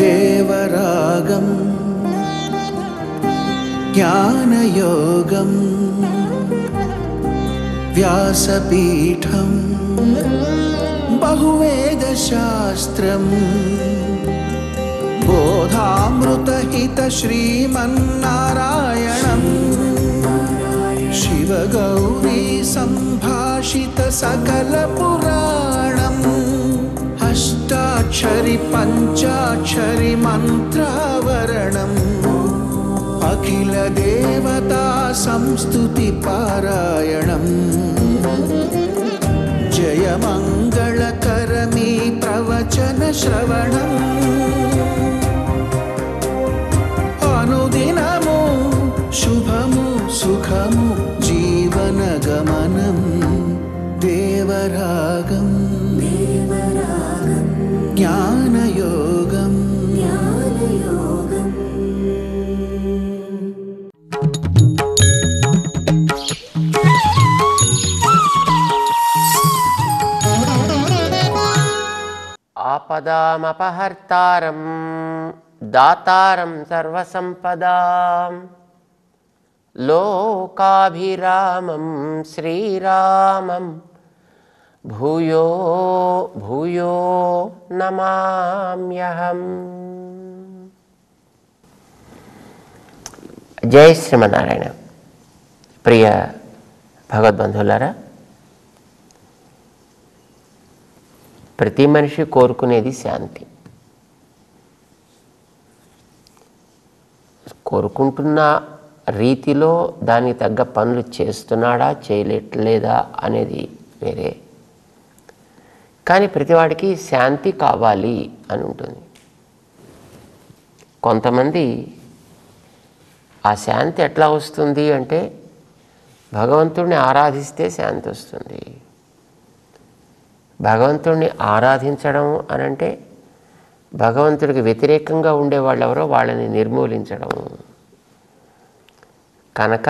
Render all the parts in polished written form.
దేవరాగం జ్ఞానయోగం వ్యాసపీఠం బహువేదశాస్త్రం బోధామృతహిత శ్రీమన్నారాయణం శివగౌరీ సంభాషిత సకల పురాణం అష్టాక్షరి పంచాక్షరి మంత్రావరణం అఖిల దేవతా సంస్తుతి పారాయణం జయ మంగళకరమీ ప్రవచన శ్రవణం అనుదినము శుభము సుఖము జీవన గమనం దేవరాగం జ్ఞానయోగం ఆపదామపహర్తారం దాతారం సర్వసంపదాం లోకాభిరామం శ్రీరామం భూయో భూయో నమామ్యహం. జై శ్రీమన్నారాయణ. ప్రియ భగవద్బంధువులారా, ప్రతి మనిషి కోరుకునేది శాంతి. కోరుకుంటున్న రీతిలో దానికి తగ్గ పనులు చేస్తున్నాడా చేయలేట్లేదా అనేది వేరే. కానీ ప్రతివాడికి శాంతి కావాలి అని ఉంటుంది. కొంతమంది ఆ శాంతి ఎట్లా వస్తుంది అంటే భగవంతుడిని ఆరాధిస్తే శాంతి వస్తుంది. భగవంతుడిని ఆరాధించడం అనంటే భగవంతుడికి వ్యతిరేకంగా ఉండేవాళ్ళు ఎవరో వాళ్ళని నిర్మూలించడం. కనుక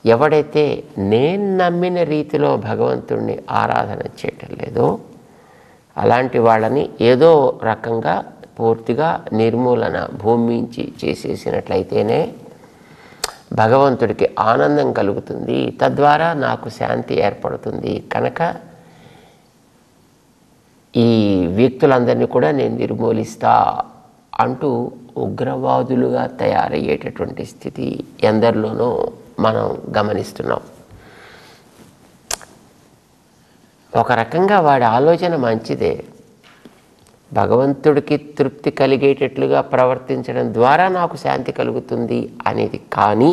ఎవడైతే నేను నమ్మిన రీతిలో భగవంతుడిని ఆరాధన చేయటం లేదో అలాంటి వాళ్ళని ఏదో రకంగా పూర్తిగా నిర్మూలన భూమించి చేసేసినట్లయితేనే భగవంతుడికి ఆనందం కలుగుతుంది, తద్వారా నాకు శాంతి ఏర్పడుతుంది. కనుక ఈ వ్యక్తులందరినీ కూడా నేను నిర్మూలిస్తా అంటూ ఉగ్రవాదులుగా తయారయ్యేటటువంటి స్థితి ఎందరిలోనూ మనం గమనిస్తున్నాం. ఒక రకంగా వాడి ఆలోచన మంచిదే, భగవంతుడికి తృప్తి కలిగేటట్లుగా ప్రవర్తించడం ద్వారా నాకు శాంతి కలుగుతుంది అనేది. కానీ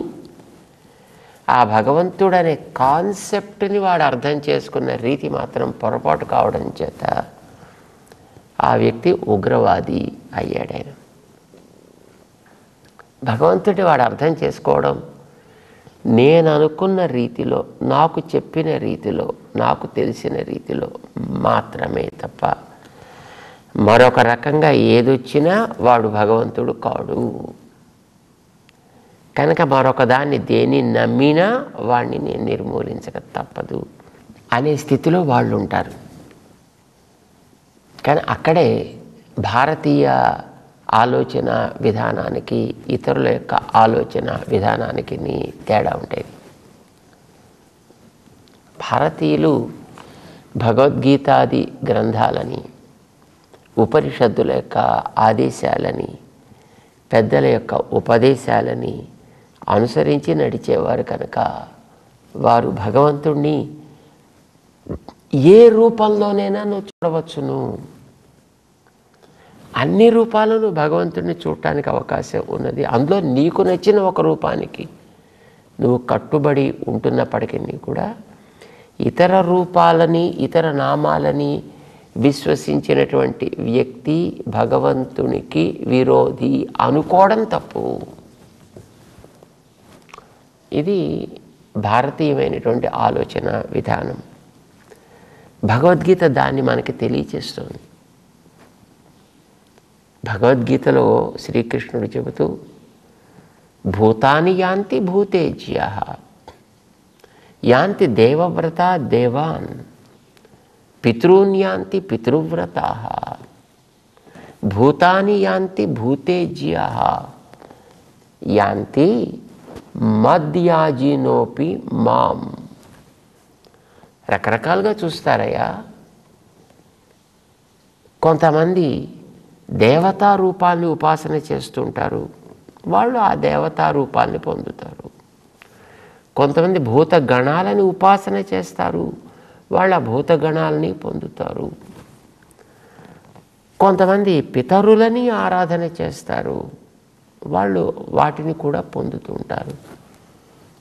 ఆ భగవంతుడు అనే కాన్సెప్ట్ని వాడు అర్థం చేసుకున్న రీతి మాత్రం పొరపాటు కావడం చేత ఆ వ్యక్తి ఉగ్రవాది అయ్యాడు. ఆయన భగవంతుడి వాడు అర్థం చేసుకోవడం నేను అనుకున్న రీతిలో, నాకు చెప్పిన రీతిలో, నాకు తెలిసిన రీతిలో మాత్రమే తప్ప మరొక రకంగా ఏదొచ్చినా వాడు భగవంతుడు కాడు. కనుక మరొక దాన్ని దేన్ని నమ్మినా వాడిని నేను నిర్మూలించక తప్పదు అనే స్థితిలో వాళ్ళు ఉంటారు. కానీ అక్కడే భారతీయ ఆలోచన విధానానికి ఇతరుల యొక్క ఆలోచన విధానానికి తేడా ఉండేది. భారతీయులు భగవద్గీతాది గ్రంథాలని, ఉపనిషత్తుల యొక్క ఆదేశాలని, పెద్దల యొక్క ఉపదేశాలని అనుసరించి నడిచేవారు. కనుక వారు భగవంతుణ్ణి ఏ రూపంలోనైనా నువ్వు చూడవచ్చును, అన్ని రూపాలను భగవంతుడిని చూడటానికి అవకాశం ఉన్నది. అందులో నీకు నచ్చిన ఒక రూపానికి నువ్వు కట్టుబడి ఉంటున్నప్పటికీ కూడా ఇతర రూపాలని, ఇతర నామాలని విశ్వసించినటువంటి వ్యక్తి భగవంతునికి విరోధి అనుకోవడం తప్పు. ఇది భారతీయమైనటువంటి ఆలోచన విధానం. భగవద్గీత దాన్ని మనకి తెలియచేస్తుంది. భగవద్గీతలో శ్రీకృష్ణుడు చెబుతూ భూతాని యాంతి భూతేజ్యాః యాంతి దేవవ్రతా దేవాన్ పితॄన్ యాంతి పితృవ్రతాః భూతాని యాంతి భూతేజ్య యాంతి మద్యాజినోపి మాం. రకరకాలుగా చూస్తారయ్యా. కొంతమంది దేవతా రూపాన్ని ఉపాసన చేస్తుంటారు, వాళ్ళు ఆ దేవతా రూపాన్ని పొందుతారు. కొంతమంది భూత గణాలని ఉపాసన చేస్తారు, వాళ్ళ భూత గణాలని పొందుతారు. కొంతమంది పితరులని ఆరాధన చేస్తారు, వాళ్ళు వాటిని కూడా పొందుతుంటారు.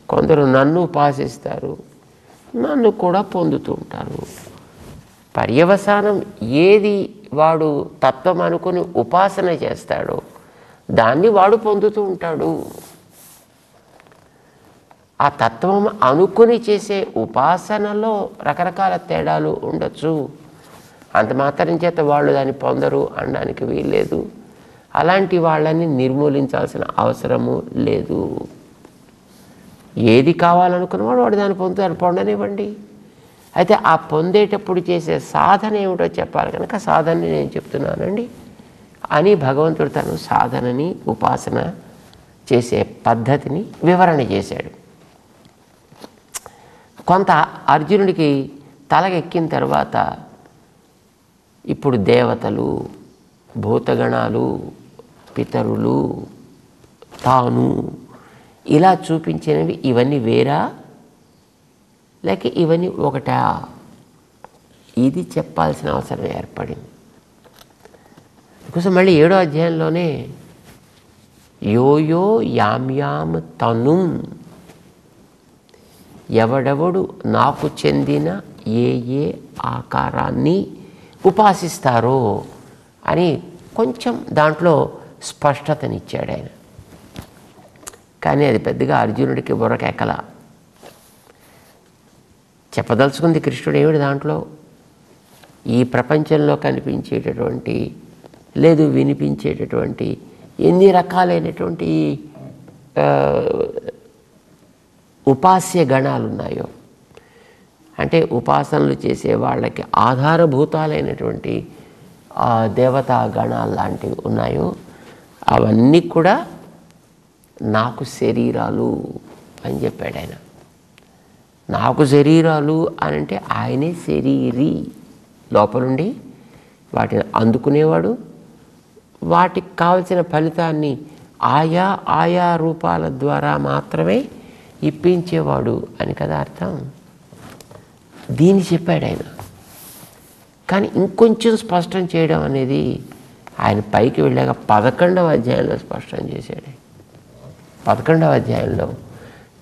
కొందరు నన్ను ఉపాసిస్తారు, నన్ను కూడా పొందుతూ ఉంటారు. పర్యవసానం ఏది వాడు తత్వం అనుకుని ఉపాసన చేస్తాడో దాన్ని వాడు పొందుతూ ఉంటాడు. ఆ తత్వం అనుకుని చేసే ఉపాసనలో రకరకాల తేడాలు ఉండొచ్చు. అంత మాత్రం చేత వాళ్ళు దాన్ని పొందరు అనడానికి వీల్లేదు. అలాంటి వాళ్ళని నిర్మూలించాల్సిన అవసరము లేదు. ఏది కావాలనుకున్నవాడు వాడు దాన్ని పొందుతాడు, పొందనివ్వండి. అయితే ఆ పొందేటప్పుడు చేసే సాధన ఏమిటో చెప్పాలి కనుక సాధనని నేను చెప్తున్నానండి అని భగవంతుడు తను సాధనని ఉపాసన చేసే పద్ధతిని వివరణ చేశాడు. కొంత అర్జునుడికి తలకెక్కిన తర్వాత ఇప్పుడు దేవతలు, భూతగణాలు, పితరులు, తాను ఇలా చూపించినవి ఇవన్నీ వేరా లేక ఇవన్నీ ఒకటా, ఇది చెప్పాల్సిన అవసరం ఏర్పడింది. అందుకోసం మళ్ళీ 7వ అధ్యాయంలోనే యోయో యామ్యాం తనుం, ఎవడెవడు నాకు చెందిన ఏ ఏ ఆకారాన్ని ఉపాసిస్తారో అని కొంచెం దాంట్లో స్పష్టతనిచ్చాడు ఆయన. కానీ అది పెద్దగా అర్జునుడికి బుర్రకెక్కల. చెప్పదలుచుకుంది కృష్ణుడు ఏమిటి దాంట్లో, ఈ ప్రపంచంలో కనిపించేటటువంటి లేదు వినిపించేటటువంటి ఎన్ని రకాలైనటువంటి ఉపాస్య గణాలు ఉన్నాయో, అంటే ఉపాసనలు చేసే వాళ్ళకి ఆధారభూతాలైనటువంటి దేవతా గణాలు లాంటివి ఉన్నాయో అవన్నీ కూడా నాకు శరీరాలు అని చెప్పాడు ఆయన. నాకు శరీరాలు అని అంటే ఆయనే శరీరి, లోపలుండి వాటిని అందుకునేవాడు, వాటికి కావలసిన ఫలితాన్ని ఆయా ఆయా రూపాల ద్వారా మాత్రమే ఇప్పించేవాడు అని కదా అర్థం. దీన్ని చెప్పాడు ఆయన. కానీ ఇంకొంచెం స్పష్టం చేయడం అనేది ఆయన పైకి వెళ్ళాక 11వ అధ్యాయంలో స్పష్టం చేశాడు. 11వ అధ్యాయంలో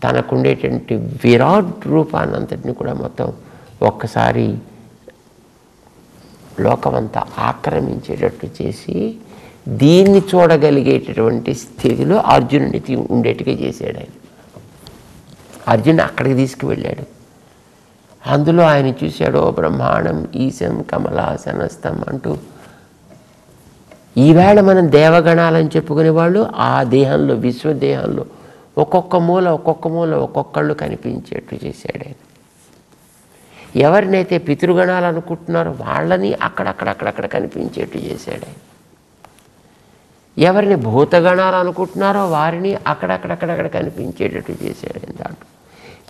తనకుండేటువంటి విరాట్ రూపాన్ని అంతటిని కూడా మొత్తం ఒక్కసారి లోకమంతా ఆక్రమించేటట్టు చేసి దీన్ని చూడగలిగేటటువంటి స్థితిలో అర్జునుడిని ఉండేట్టుగా చేశాడు ఆయన. అర్జునుడు అక్కడికి తీసుకువెళ్ళాడు. అందులో ఆయన చూశాడు, ఓ బ్రహ్మాండం ఈశం కమలాసనస్థం అంటూ ఈవేళ మనం దేవగణాలని చెప్పుకునే వాళ్ళు ఆ దేహంలో, విశ్వదేహంలో ఒక్కొక్క మూల ఒక్కొక్కళ్ళు కనిపించేట్టు చేశాడు ఆయన. ఎవరినైతే పితృగణాలు అనుకుంటున్నారో వాళ్ళని అక్కడక్కడ కనిపించేట్టు చేశాడు ఆయన. ఎవరిని భూతగణాలు అనుకుంటున్నారో వారిని అక్కడక్కడ కనిపించేటట్టు చేశాడు ఆయన. దాంట్లో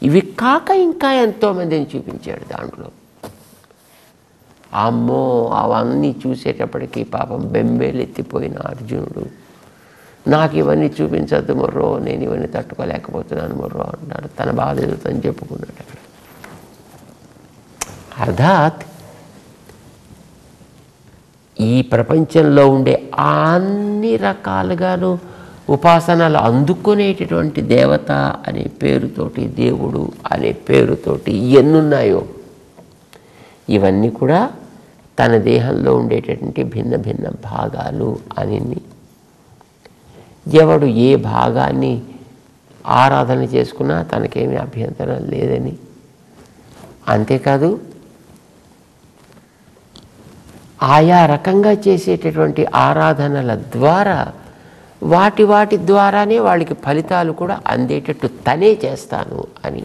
ఇవి కాక ఇంకా ఎంతోమందిని చూపించాడు దాంట్లో. అమ్మో, అవన్నీ చూసేటప్పటికీ పాపం బెంబేలెత్తిపోయిన అర్జునుడు, నాకు ఇవన్నీ చూపించద్దు మొర్రో, నేను ఇవన్నీ తట్టుకోలేకపోతున్నాను మొర్రో అన్నాడు. తన బాధ ఏదో తను చెప్పుకున్నాడు అక్కడ. అర్థాత్ ఈ ప్రపంచంలో ఉండే అన్ని రకాలుగాను ఉపాసనలు అందుకునేటటువంటి దేవత అనే పేరుతోటి, దేవుడు అనే పేరుతోటి ఎన్నున్నాయో ఇవన్నీ కూడా తన దేహంలో ఉండేటటువంటి భిన్న భిన్న భాగాలు అని. ఎవడు ఏ భాగాన్ని ఆరాధన చేసుకున్నా తనకేమీ అభ్యంతరం లేదని. అంతేకాదు ఆయా రకంగా చేసేటటువంటి ఆరాధనల ద్వారా వాటి ద్వారానే వాళ్ళకి ఫలితాలు కూడా అందేటట్టు తనే చేస్తాను అని,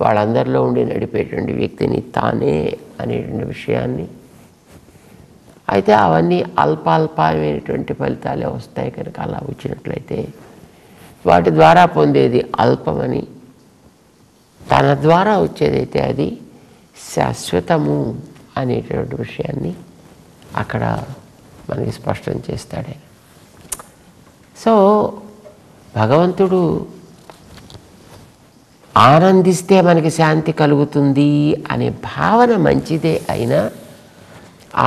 వాళ్ళందరిలో ఉండి నడిపేటువంటి వ్యక్తిని తానే అనేటువంటి విషయాన్ని అయితే అవన్నీ అల్పాల్పమైనటువంటి ఫలితాలే వస్తాయి కనుక అలా వచ్చినట్లయితే వాటి ద్వారా పొందేది అల్పమని, తన ద్వారా వచ్చేదైతే అది శాశ్వతము అనేటువంటి విషయాన్ని అక్కడ మనకి స్పష్టం చేస్తాడే. సో భగవంతుడు ఆనందిస్తే మనకి శాంతి కలుగుతుంది అనే భావన మంచిదే అయినా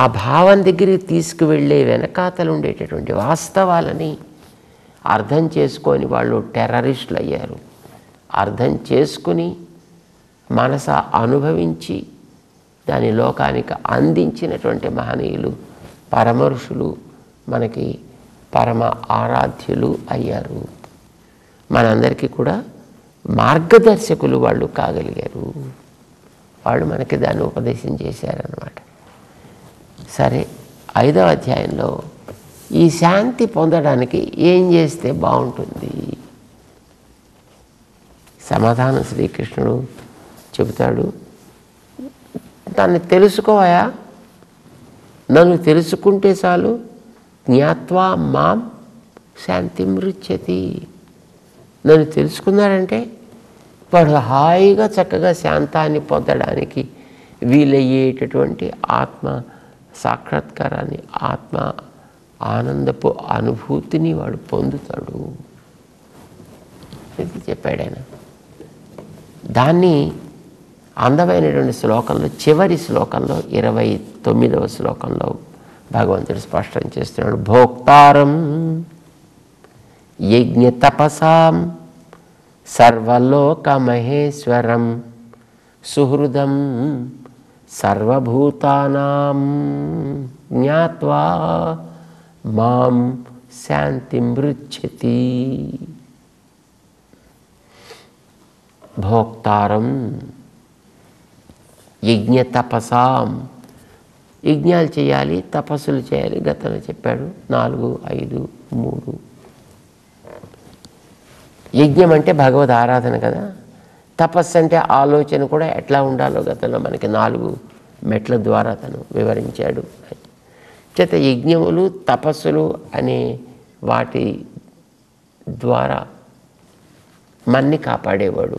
ఆ భావం దగ్గరికి తీసుకువెళ్ళే వెనకాతలు ఉండేటటువంటి వాస్తవాలని అర్థం చేసుకొని వాళ్ళు టెర్రరిస్టులు అయ్యారు. అర్థం చేసుకుని మనస అనుభవించి దాని లోకానికి అందించినటువంటి మహనీయులు పరమఋషులు మనకి పరమ ఆరాధ్యులు అయ్యారు. మనందరికీ కూడా మార్గదర్శకులు వాళ్ళు కాగలిగారు. వాళ్ళు మనకి దాన్ని ఉపదేశం చేశారన్నమాట. సరే, 5వ అధ్యాయంలో ఈ శాంతి పొందడానికి ఏం చేస్తే బాగుంటుంది? సమాధానం శ్రీకృష్ణుడు చెబుతాడు, దాన్ని తెలుసుకోవా, నన్ను తెలుసుకుంటే చాలు. జ్ఞాత్వా మాం శాంతి మృచ్యతి. నన్ను తెలుసుకున్నారంటే వాడు హాయిగా చక్కగా శాంతాన్ని పొందడానికి వీలయ్యేటటువంటి ఆత్మ సాక్షాత్కారాన్ని, ఆత్మ ఆనందపు అనుభూతిని వాడు పొందుతాడు. ఇది చెప్పాడు ఆయన. దాన్ని అందమైనటువంటి శ్లోకంలో, చివరి శ్లోకంలో 29వ శ్లోకంలో భగవంతుడు స్పష్టం చేస్తున్నాడు. భోక్తారం యజ్ఞ తపసాం సర్వలోకమహేశ్వరం సుహృదం సర్వభూతానాం జ్ఞాత్వా మాం శాంతిం మృచ్యతి. భోక్తారం యజ్ఞ తపసాం, యజ్ఞాలు చేయాలి, తపస్సులు చేయాలి. గతంలో చెప్పాడు 4, 5, 3. యజ్ఞం అంటే భగవద్ ఆరాధన కదా. తపస్సు అంటే ఆలోచన కూడా ఎట్లా ఉండాలో గతంలో మనకి 4 మెట్ల ద్వారా తను వివరించాడు. చేత యజ్ఞములు తపస్సులు అనే వాటి ద్వారా మన్ని కాపాడేవాడు.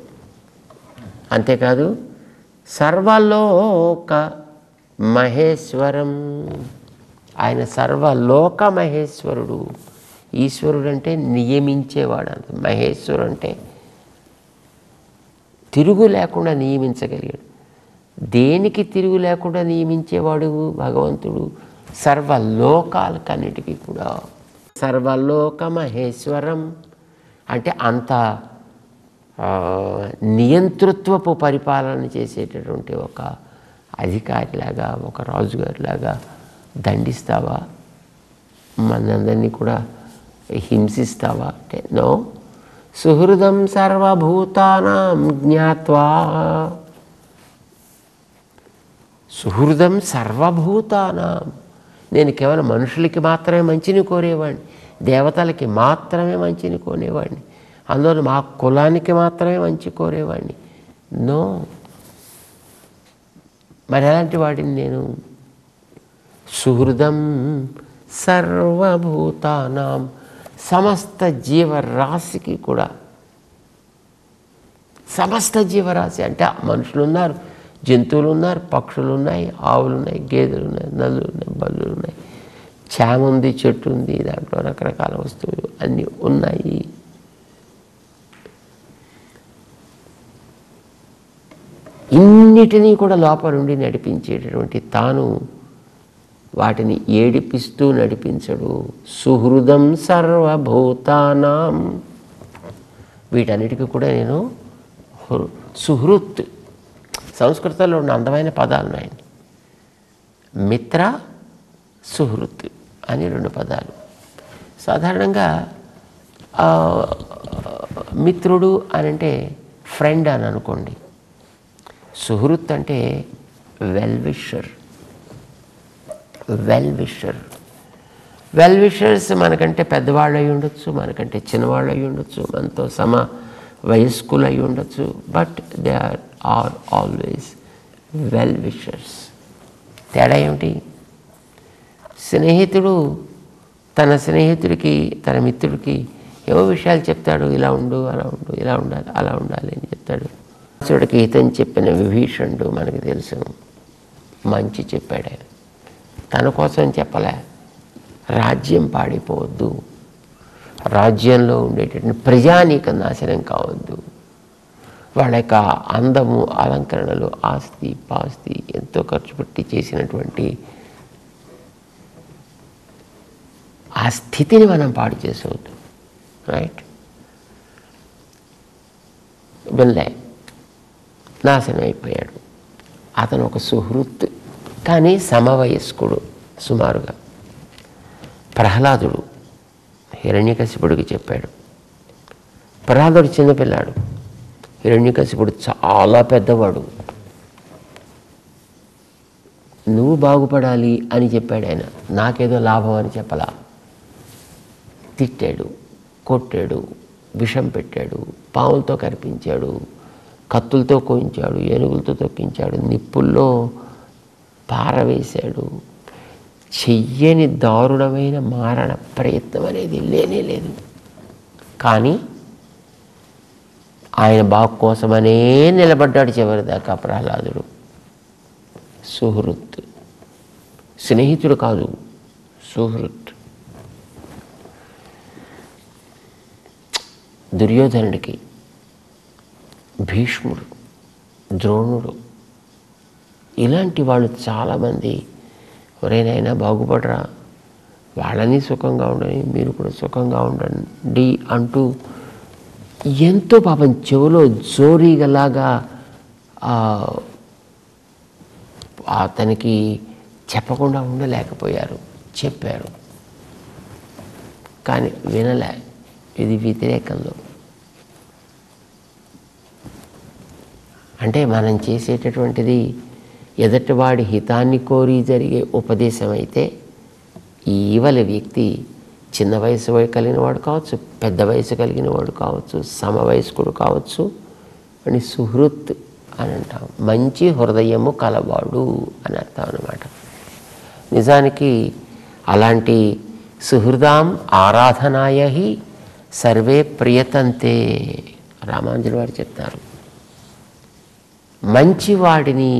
అంతేకాదు సర్వలోక మహేశ్వరం, ఆయన సర్వలోక మహేశ్వరుడు. ఈశ్వరుడు అంటే నియమించేవాడు అంత. మహేశ్వరుడు అంటే తిరుగు లేకుండా నియమించగలిగాడు. దేనికి తిరుగు లేకుండా నియమించేవాడు భగవంతుడు? సర్వలోకాలకన్నిటికీ కూడా. సర్వలోక మహేశ్వరం అంటే అంత నియంతృత్వపు పరిపాలన చేసేటటువంటి ఒక అధికారిలాగా, ఒక రాజుగారిలాగా దండిస్తావా? మనందరినీ కూడా హింసిస్తావా అంటే నో. సుహృదం సర్వభూతానాం జ్ఞాత్వా, సుహృదం సర్వభూతానాం. నేను కేవలం మనుషులకి మాత్రమే మంచిని కోరేవాడిని, దేవతలకి మాత్రమే మంచిని కోరేవాడిని, అందులో మా కులానికి మాత్రమే మంచి కోరేవాడిని. నో, మరి ఎలాంటి వాడిని నేను? సుహృదం సర్వభూతానాం, సమస్త జీవరాశికి కూడా. సమస్త జీవరాశి అంటే మనుషులు ఉన్నారు, జంతువులు ఉన్నారు, పక్షులు ఉన్నాయి, ఆవులు ఉన్నాయి, గేదెలు ఉన్నాయి, నల్లులు ఉన్నాయి, బల్లులు ఉన్నాయి, చేమ ఉంది, చెట్టు ఉంది, దాంట్లో రకరకాల వస్తువులు అన్నీ ఉన్నాయి. ఇన్నిటినీ కూడా లోపల నుండి నడిపించేటటువంటి తాను వాటిని ఏడిపిస్తూ నడిపించడు. సుహృదం సర్వభూతానాం, వీటన్నిటికీ కూడా నేను సుహృత్. సంస్కృతంలో ఉన్న అందమైన పదాలు ఉన్నాయండి. మిత్ర, సుహృత్ అని 2 పదాలు. సాధారణంగా మిత్రుడు అని అంటే ఫ్రెండ్ అని అనుకోండి. సుహృత్ అంటే వెల్ విషర్. వెల్ విషర్స్ మనకంటే పెద్దవాళ్ళు అయి ఉండొచ్చు, మనకంటే చిన్నవాళ్ళు అయి ఉండొచ్చు, మనతో సమ వయస్కులు అయి ఉండొచ్చు. But they are always well wishers. తేడా ఏమిటి? స్నేహితుడు తన స్నేహితుడికి, తన మిత్రుడికి ఏవో విషయాలు చెప్తాడు. ఇలా ఉండు, అలా ఉండు, ఇలా ఉండాలి, అలా ఉండాలి అని చెప్తాడు. చూడకి హితం చెప్పిన విభీషణుడు మనకు తెలుసు, మంచి చెప్పాడు ఆయన. తన కోసం చెప్పలే, రాజ్యం పాడిపోవద్దు, రాజ్యంలో ఉండేటటువంటి ప్రజానీకం నాశనం కావద్దు, వాళ్ళ యొక్క అందము, అలంకరణలు, ఆస్తి పాస్తి ఎంతో ఖర్చు పెట్టి చేసినటువంటి ఆ స్థితిని మనం పాడు చేసవద్దు. రైట్? వెళ్ళే నాశనం అయిపోయాడు. అతను ఒక సుహృత్, కానీ సమవయస్కుడు సుమారుగా. ప్రహ్లాదుడు హిరణ్యకశిపుడికి చెప్పాడు. ప్రహ్లాదుడు చిన్నపిల్లాడు, హిరణ్యకశిపుడు చాలా పెద్దవాడు. నువ్వు బాగుపడాలి అని చెప్పాడు ఆయన, నాకేదో లాభం అని చెప్పలా. తిట్టాడు, కొట్టాడు, విషం పెట్టాడు, పావులతో కరిపించాడు, కత్తులతో కోయించాడు, ఏనుగులతో తొక్కించాడు, నిప్పుల్లో పారవేశాడు. చెయ్యని దారుణమైన మారణ ప్రయత్నం అనేది లేనే లేదు. కానీ ఆయన బాగు కోసమనే నిలబడ్డాడు చివరిదాకా ప్రహ్లాదుడు. సుహృత్, స్నేహితుడు కాదు, సుహృత్. దుర్యోధనుడికి భీష్ముడు, ద్రోణుడు, ఇలాంటి వాళ్ళు చాలామంది ఎవరైనా బాగుపడరా, వాళ్ళని సుఖంగా ఉండని, మీరు కూడా సుఖంగా ఉండండి అంటూ ఎంతో పాపం చెవులో జోరీగలాగా అతనికి చెప్పకుండా ఉండలేకపోయారు, చెప్పారు. కానీ వినలే. ఇది వ్యతిరేకంలో. అంటే మనం చేసేటటువంటిది ఎదుటివాడి హితాన్ని కోరి జరిగే ఉపదేశం అయితే, ఈ ఇవలి వ్యక్తి చిన్న వయసు కలిగిన వాడు కావచ్చు, పెద్ద వయసు కలిగిన వాడు కావచ్చు, సమవయస్కుడు కావచ్చు అని సుహృత్ అని అంటాం. మంచి హృదయము కలవాడు అని అర్థం అన్నమాట. నిజానికి అలాంటి సుహృదాం ఆరాధనాయ హి సర్వే ప్రియతంతే రామానుజుల వారు చెప్తారు. మంచివాడిని,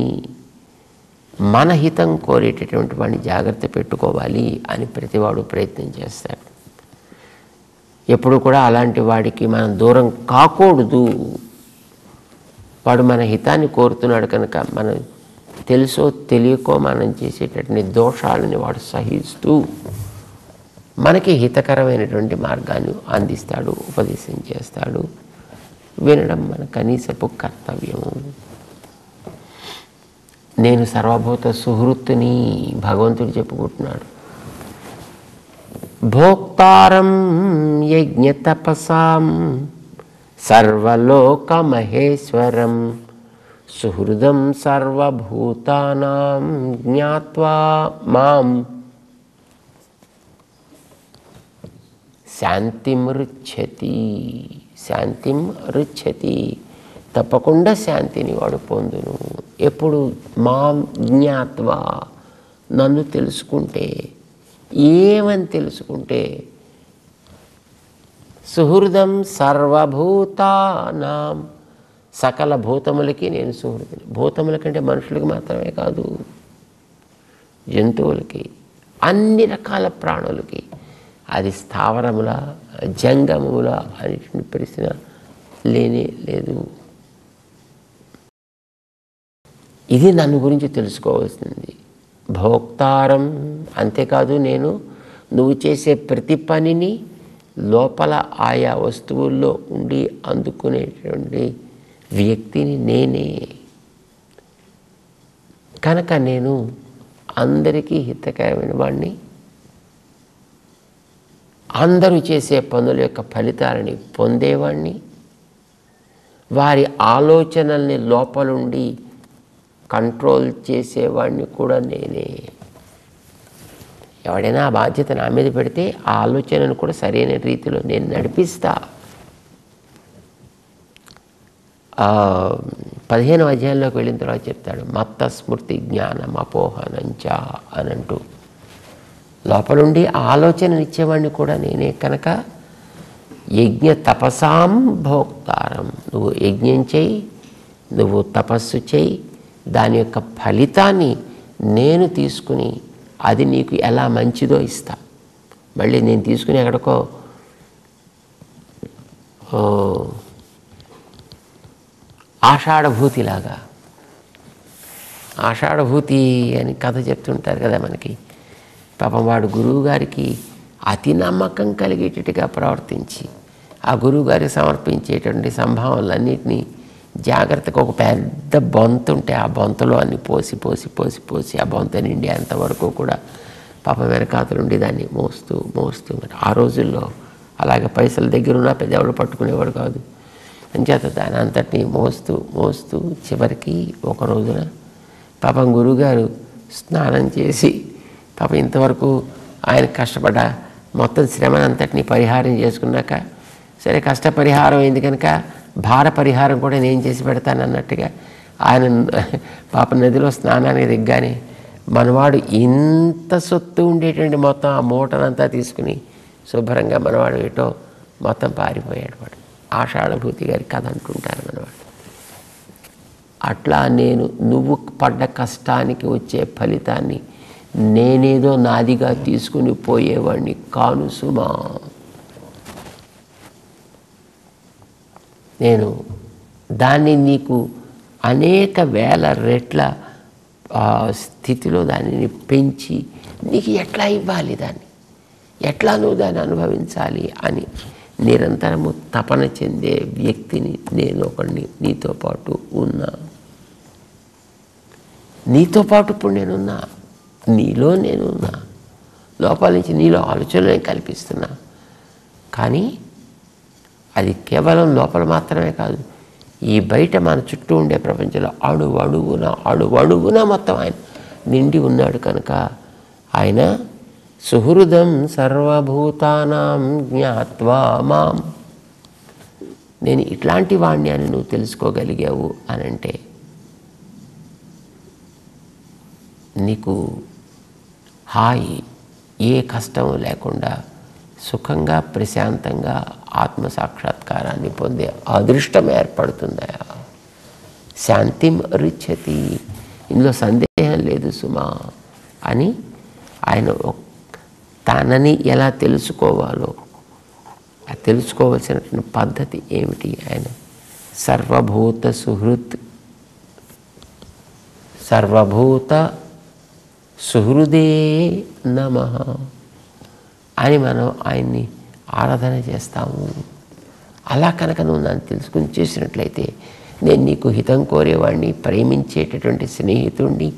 మన హితం కోరేటటువంటి వాడిని జాగ్రత్త పెట్టుకోవాలి అని ప్రతివాడు ప్రయత్నం చేస్తాడు. ఎప్పుడు కూడా అలాంటి వాడికి మనం దూరం కాకూడదు. వాడు మన హితాన్ని కోరుతున్నాడు కనుక మనం తెలుసో తెలియకో మనం చేసేటటువంటి దోషాలని వాడు సహిస్తూ మనకి హితకరమైనటువంటి మార్గాన్ని అందిస్తాడు, ఉపదేశం చేస్తాడు. వినడం మన కనీసపు కర్తవ్యము. నేను సర్వభూత సుహృత్తుని భగవంతుడు చెప్పుకుంటున్నాడు. భోక్తారం యజ్ఞ తపసాం సర్వలోక మహేశ్వరం సుహృదం సర్వభూతానాం జ్ఞాత్వా మాం శాంతిం రుచ్ఛతి. శాంతిం రుచ్ఛతి, తప్పకుండా శాంతిని వాడు పొందును. ఎప్పుడు? మాం జ్ఞాత్వా, నన్ను తెలుసుకుంటే. ఏమని తెలుసుకుంటే? సుహృదం సర్వభూతానాం, సకల భూతములకి నేను సుహృతుని. భూతముల కంటే మనుషులకి మాత్రమే కాదు, జంతువులకి, అన్ని రకాల ప్రాణులకి. అది స్థావరముల జంగముల అనేటువంటి ప్రశ్న లేనే లేదు. ఇది నన్ను గురించి తెలుసుకోవాల్సింది. భోక్తారం, అంతేకాదు నేను నువ్వు చేసే ప్రతి పనిని లోపల ఆయా వస్తువుల్లో ఉండి అందుకునేటువంటి వ్యక్తిని నేనే. కనుక నేను అందరికీ హితకరమైన వాడిని. అందరూ చేసే పనుల యొక్క ఫలితాలని పొందేవాడిని. వారి ఆలోచనల్ని లోపలుండి కంట్రోల్ చేసేవాడిని కూడా నేనే. ఎవడైనా ఆ బాధ్యత నా మీద పెడితే ఆ ఆలోచనను కూడా సరైన రీతిలో నేను నడిపిస్తా. 15వ అధ్యాయంలోకి వెళ్ళిన తర్వాత చెప్తాడు, మత్త స్మృతి జ్ఞానం అపోహనంచ అనంటూ. లోపలుండి ఆలోచననిచ్చేవాడిని కూడా నేనే కనుక యజ్ఞ తపసాం భోక్తారం. నువ్వు యజ్ఞం చేయి, నువ్వు తపస్సు చేయి, దాని యొక్క ఫలితాన్ని నేను తీసుకుని అది నీకు ఎలా మంచిదో ఇస్తా. మళ్ళీ నేను తీసుకుని ఎక్కడికో ఆషాఢభూతిలాగా, ఆషాఢభూతి అని కథ చెప్తుంటారు కదా మనకి. పాపం వాడు గురువుగారికి అతి నమ్మకం కలిగేటట్టుగా ప్రవర్తించి ఆ గురువుగారికి సమర్పించేటువంటి సంభావనలన్నింటినీ జాగ్రత్తగా ఒక పెద్ద బొంత ఉంటే ఆ బొంతలో అన్ని పోసి పోసి పోసి పోసి ఆ బొంత నిండి అంతవరకు కూడా పాపం వెనకాతలుండి దాన్ని మోస్తూ మోస్తూ. ఆ రోజుల్లో అలాగే పైసల దగ్గర ఉన్న పెద్దవాడు పట్టుకునేవాడు కాదు. అంచేత దాని అంతటినీ మోస్తూ మోస్తూ చివరికి ఒక రోజున పాపం గురువుగారు స్నానం చేసి పాపం ఇంతవరకు ఆయన కష్టపడ్డ మొత్తం శ్రమనంతటినీ పరిహారం చేసుకున్నాక, సరే కష్టపరిహారం అయింది కనుక భార పరిహారం కూడా నేను చేసి పెడతాను అన్నట్టుగా ఆయన పాప నదిలో స్నానానికి దిగ్గానే మనవాడు ఇంత సొత్తు ఉండేటువంటి మొత్తం ఆ మూటనంతా తీసుకుని శుభ్రంగా మనవాడు ఏటో మొత్తం పారిపోయాడు. వాడు ఆషాఢభూతి గారి కథ అంటుంటారు మనవాడు. అట్లా నేను నువ్వు పడ్డ కష్టానికి వచ్చే ఫలితాన్ని నేనేదో నాదిగా తీసుకుని పోయేవాడిని కాను సుమా. నేను దాన్ని నీకు అనేక వేల రెట్ల స్థితిలో దానిని పెంచి నీకు ఎట్లా ఇవ్వాలి, దాన్ని ఎట్లా నువ్వు దాన్ని అనుభవించాలి అని నిరంతరము తపన చెందే వ్యక్తిని నేను ఒకడిని నీతో పాటు ఉన్నా. నీతో పాటు ఇప్పుడు నేనున్నా, నీలో నేనున్నా, లోపల నుంచి నీలో ఆలోచనలు కల్పిస్తున్నా. కానీ అది కేవలం లోపల మాత్రమే కాదు, ఈ బయట మన చుట్టూ ఉండే ప్రపంచంలో అణువణువున మొత్తం ఆయన నిండి ఉన్నాడు కనుక ఆయన సుహృదం సర్వభూతానాం జ్ఞాత్వా మాం. నేను ఇట్లాంటి వాణ్ణి అని నువ్వు తెలుసుకోగలిగావు అనంటే నీకు హాయి, ఏ కష్టం లేకుండా సుఖంగా ప్రశాంతంగా ఆత్మసాక్షాత్కారాన్ని పొందే అదృష్టం ఏర్పడుతుందా. శాంతిం రుచ్యతి, ఇందులో సందేహం లేదు సుమా అని ఆయన తనని ఎలా తెలుసుకోవాలో ఆ తెలుసుకోవాల్సినటువంటి పద్ధతి ఏమిటి. ఆయన సర్వభూత సుహృత్, సర్వభూత సుహృదే నమః అని మనం ఆయన్ని ఆరాధన చేస్తాము. అలా కనుక నువ్వు నన్ను తెలుసుకుని చేసినట్లయితే నేను నీకు హితం కోరేవాడిని, ప్రేమించేటటువంటి స్నేహితుడిని,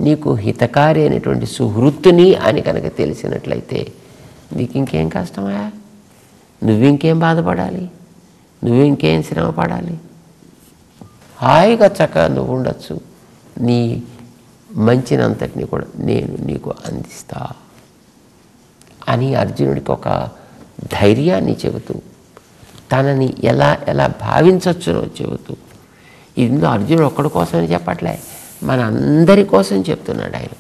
నీకు హితకారి అయినటువంటి సుహృత్తుని అని కనుక తెలిసినట్లయితే నీకు ఇంకేం కష్టమా, నువ్వింకేం బాధపడాలి, నువ్వింకేం శ్రమ పడాలి, హాయిగా చక్కగా నువ్వు ఉండొచ్చు. నీ మంచినంతటిని కూడా నేను నీకు అందిస్తా అని అర్జునుడికి ఒక ధైర్యాన్ని చెబుతూ తనని ఎలా ఎలా భావించవచ్చునో చెబుతూ, ఇందులో అర్జునుడు ఒక్కడి కోసమని చెప్పట్లే, మన అందరి కోసం చెప్తున్నాడు ఆయన.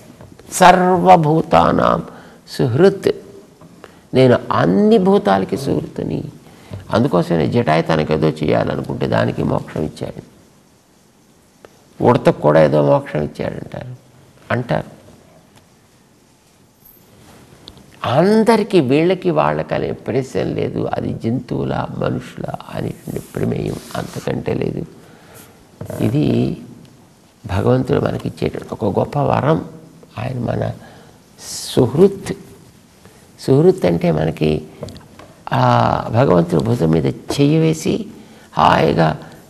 సర్వభూతానాం సుహృత్, నేను అన్ని భూతాలకి సుహృత్తుని. అందుకోసమే జటాయి తనకేదో చేయాలనుకుంటే దానికి మోక్షం ఇచ్చాడు, ఉడతకు కూడా ఏదో మోక్షం ఇచ్చాడంటారు అంటారు. అందరికీ వీళ్ళకి వాళ్ళకి అనే ప్రశ్న లేదు. అది జంతువుల మనుషుల అనేటువంటి ప్రమేయం అంతకంటే లేదు. ఇది భగవంతుడు మనకిచ్చేటువంటి ఒక గొప్ప వరం. ఆయన మన సుహృత్. సుహృత్ అంటే మనకి ఆ భగవంతుడు భుజం మీద చెయ్యి వేసి హాయిగా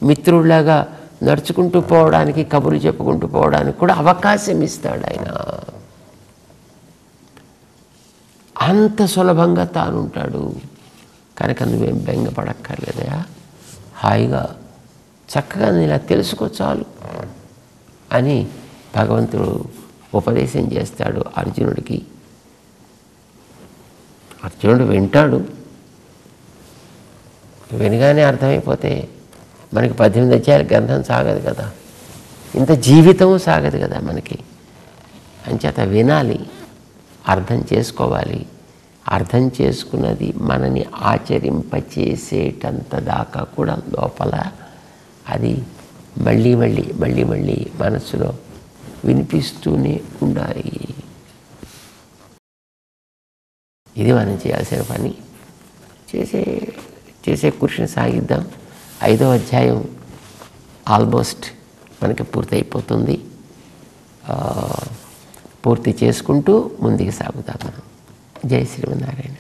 మిత్రుడిలాగా నడుచుకుంటూ పోవడానికి, కబుర్లు చెప్పుకుంటూ పోవడానికి కూడా అవకాశం ఇస్తాడు ఆయన. అంత సులభంగా తానుంటాడు కనుక నువ్వేం బెంగపడక్కర్లేదా, హాయిగా చక్కగా ఇలా తెలుసుకో చాలు అని భగవంతుడు ఉపదేశం చేస్తాడు అర్జునుడికి. అర్జునుడు వింటాడు. వినగానే అర్థమైపోతే మనకి 18 అధ్యాయాల గ్రంథం సాగదు కదా, ఇంత జీవితము సాగదు కదా మనకి. అంచేత వినాలి, అర్థం చేసుకోవాలి. అర్థం చేసుకున్నది మనని ఆచరింపచేసేటంత దాకా కూడా లోపల అది మళ్ళీ మళ్ళీ మళ్ళీ మళ్ళీ మనసులో వినిపిస్తూనే ఉండాలి. ఇది మనం చేయాల్సిన పని. చేసే కృషిని సాగిద్దాం. 5వ అధ్యాయం ఆల్మోస్ట్ మనకి పూర్తయిపోతుంది. పూర్తి చేసుకుంటూ ముందుకు సాగుతాం మనం. జై శ్రీమన్నారాయణ.